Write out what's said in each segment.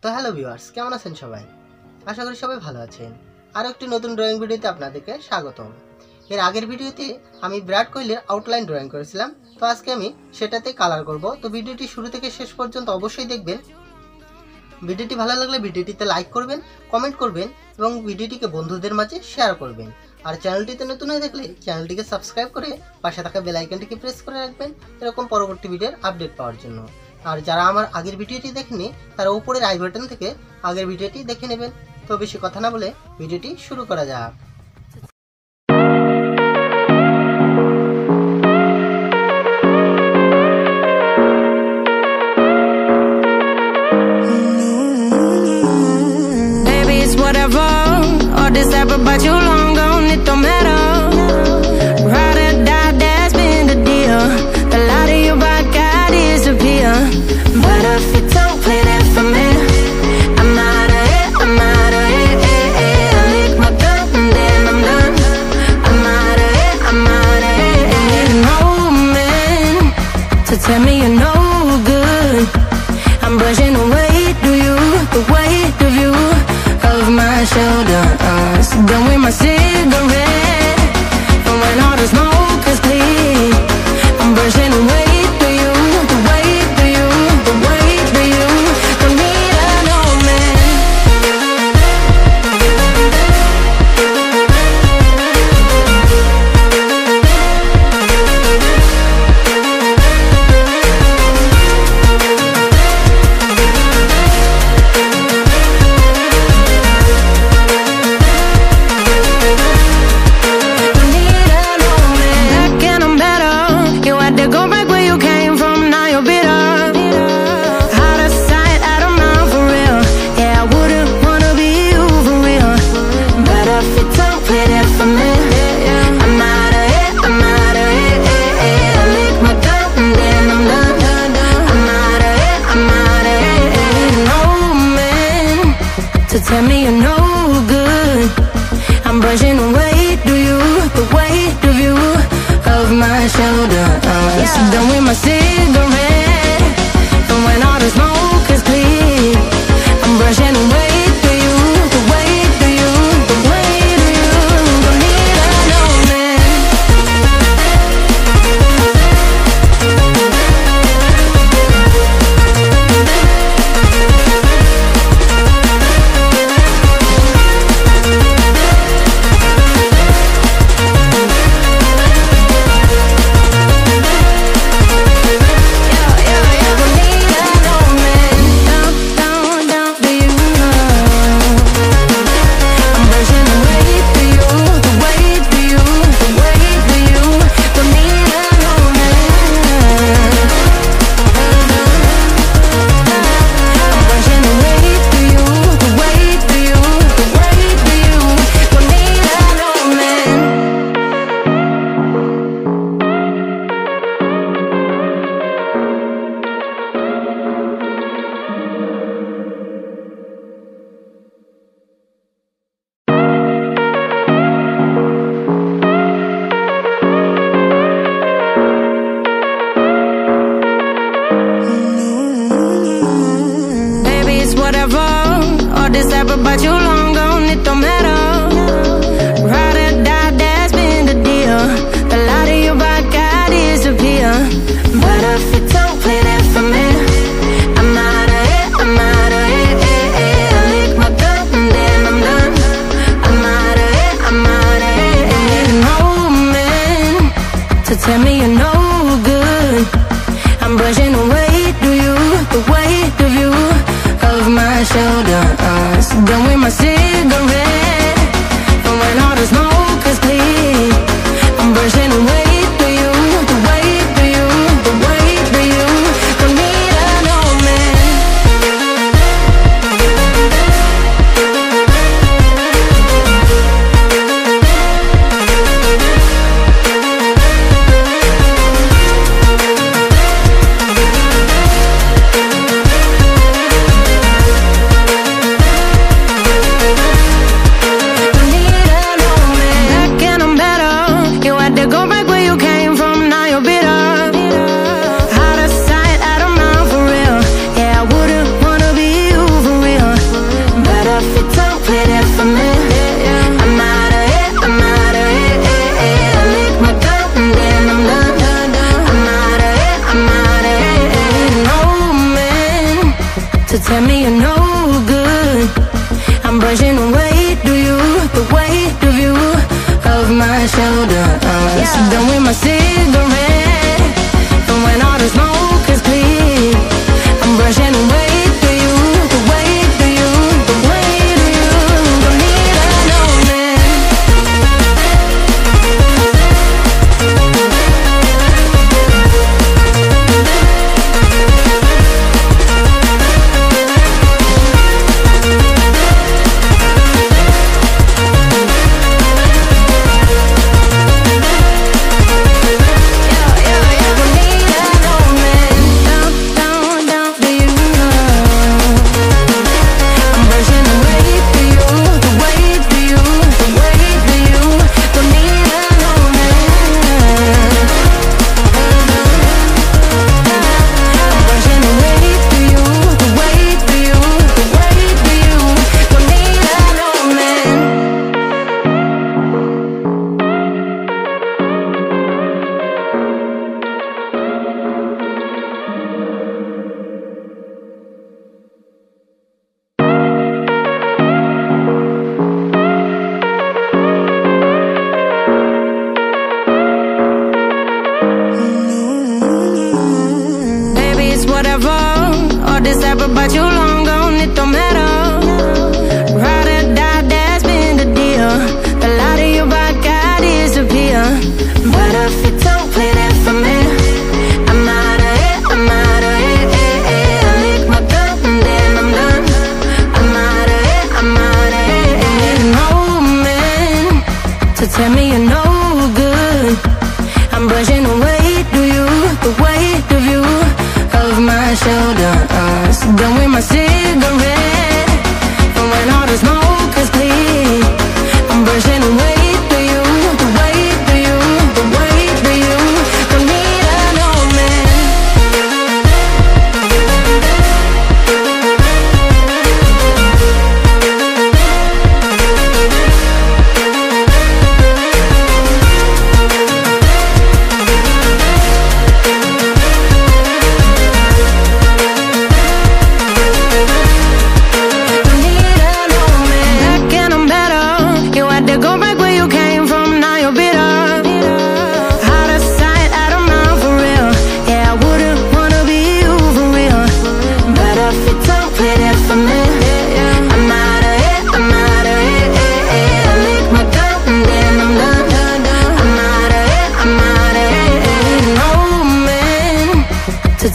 তো hello viewers, কেমন আছেন সবাই? আশা করি সবাই ভালো আছেন। আর একটি নতুন ড্রয়িং ভিডিওতে আপনাদেরকে স্বাগতম। এর আগের ভিডিওতে আমি বিরাট কোহলির আউটলাইন ড্রয়িং করেছিলাম, তো আজকে আমি সেটাতে কালার করব। তো ভিডিওটি শুরু থেকে শেষ পর্যন্ত অবশ্যই দেখবেন। ভিডিওটি ভালো লাগলে ভিডিওটিতে লাইক করবেন, কমেন্ট করবেন এবং ভিডিওটিকে বন্ধুদের মাঝে শেয়ার করবেন। আর চ্যানেলটিতে নতুন হয়ে থাকলে চ্যানেলটিকে সাবস্ক্রাইব করে পাশে থাকা বেল আইকনটিকে প্রেস করে রাখবেন এরকম পরবর্তী ভিডিওর আপডেট পাওয়ার জন্য। আর যারা আমার আগের ভিডিওটি দেখেনি তারা উপরের আই বাটন থেকে আগের ভিডিওটি দেখে নেবেন। তো বেশি কথা না বলে ভিডিওটি শুরু করা যাক। But you long gone, it don't matter. Ride or die, that's been the deal. The light of your body got disappear. But if you don't play that for me, I'm out of it, I'm out of it, I lick my gun and then I'm done. I'm out of it, I'm out of it, no man to tell me you're no good. I'm brushing the weight of you, the weight of you of my shoulder. Done with my cigarette, and when all the smoke is clear, I'm brushing away to you, the weight to you, the weight to you. Don't need a no man. Tell me you're no good. I'm brushing away to you, the weight of you of my shoulder. Done with my cigarette, and when all the smoke is clear, I'm brushing away to you, the weight of you, the weight of you. Don't need a no man. But you long gone, it don't matter. Ride or die, that's been the deal. The light of your body got disappear. But if you don't play that for me, I'm out of it, I'm out of it, I lick my gun and then I'm done. I'm out of it, I'm out of it, no man to tell me you're no good. I'm brushing away to you, the weight of you of my shoulder. Done with my cigarette, and when all the smoke is clear, I'm brushing away to you, the weight to you, the weight to you. Don't need a no man. to tell me you're no good. I'm brushing away the weight of you, of my shoulders. Done with my cigarette, and when all the smoke is clear, I'm brushing away the weight of you, the weight of you. Don't need another man. But you long gone, it don't matter. Ride or die, that's been the deal. The light of your body got disappear. But if you don't play that for me, I'm out of it, I'm out of it. I lick my gun and then I'm done. I'm out of it, I'm out of it. No man to tell me you're no good. I'm brushing away the weight of you, of my shoulders. Done with my cigarette, and when all the smoke is clear, I'm brushing away the weight of you, the weight of you. Don't need another man.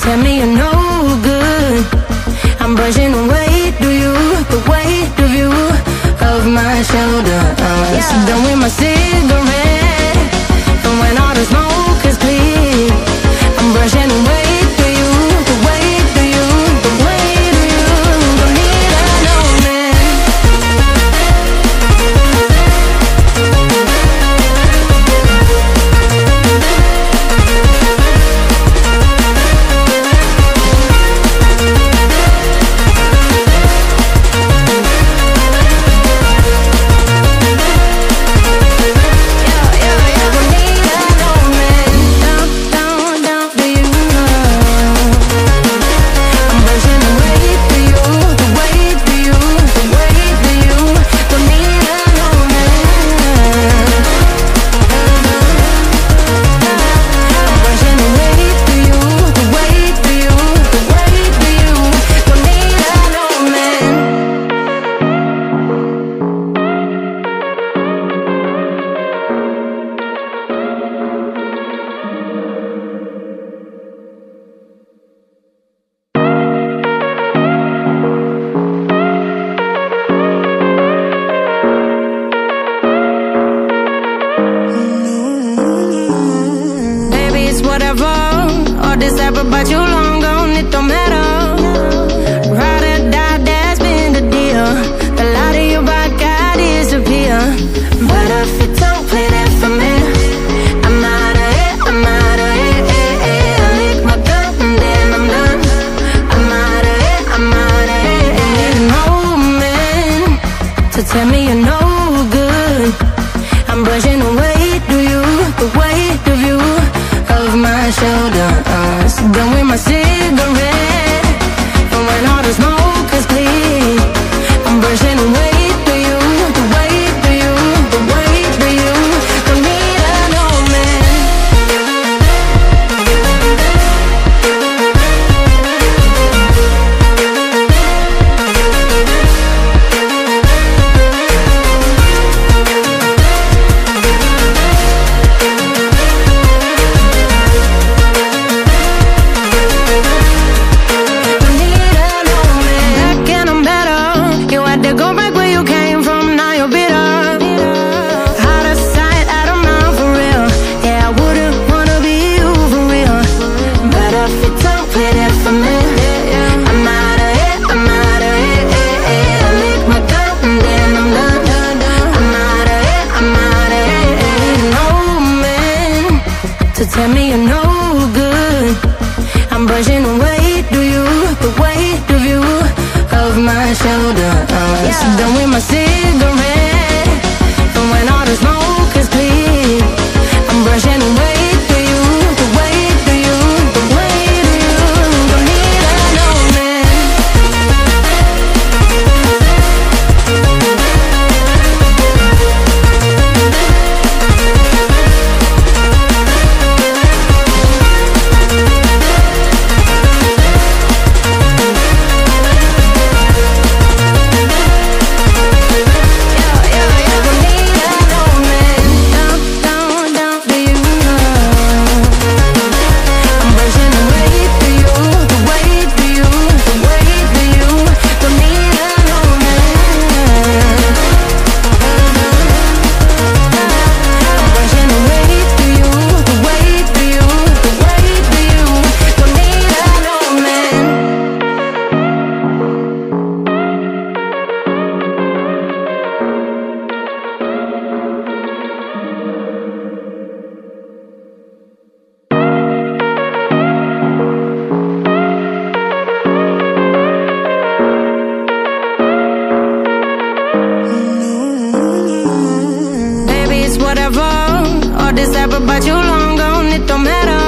Tell me you're no good. I'm brushing away the weight of you, of my shoulders. Done with my cigarette, and when all the smoke is clear, I'm brushing away the weight of you, the weight of you. Don't need another man. But you long gone, it don't matter. Ride or die, that's been the deal. The light of your body got disappear. But if you don't play that for me, I'm out of it, I'm out of it. I lick my gun and then I'm done. I'm out of it, I'm out of it. No man to tell me you're no good. I'm brushing away the weight of you, of my shoulders. Done with my cigarette, and when all the smoke my shoulder. Done with my cigarette, and when all the smoke is clear, I'm brushing away to you, the way to you, the way to you. Don't need no man. But you long gone, it don't matter.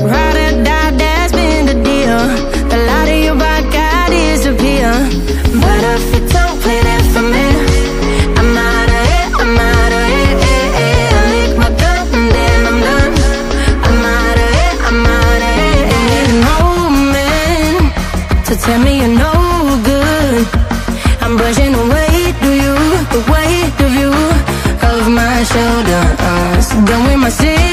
Ride or die, that's been the deal. The light of your vodka disappear. But if you don't play that for me, I'm out of it, I'm out of it. I lick my cup and then I'm done. I'm out of it, I'm out of it. Don't need no man to tell me you're no good. I'm brushing away to you, the weight of you, of my shoulder. Done with my sin.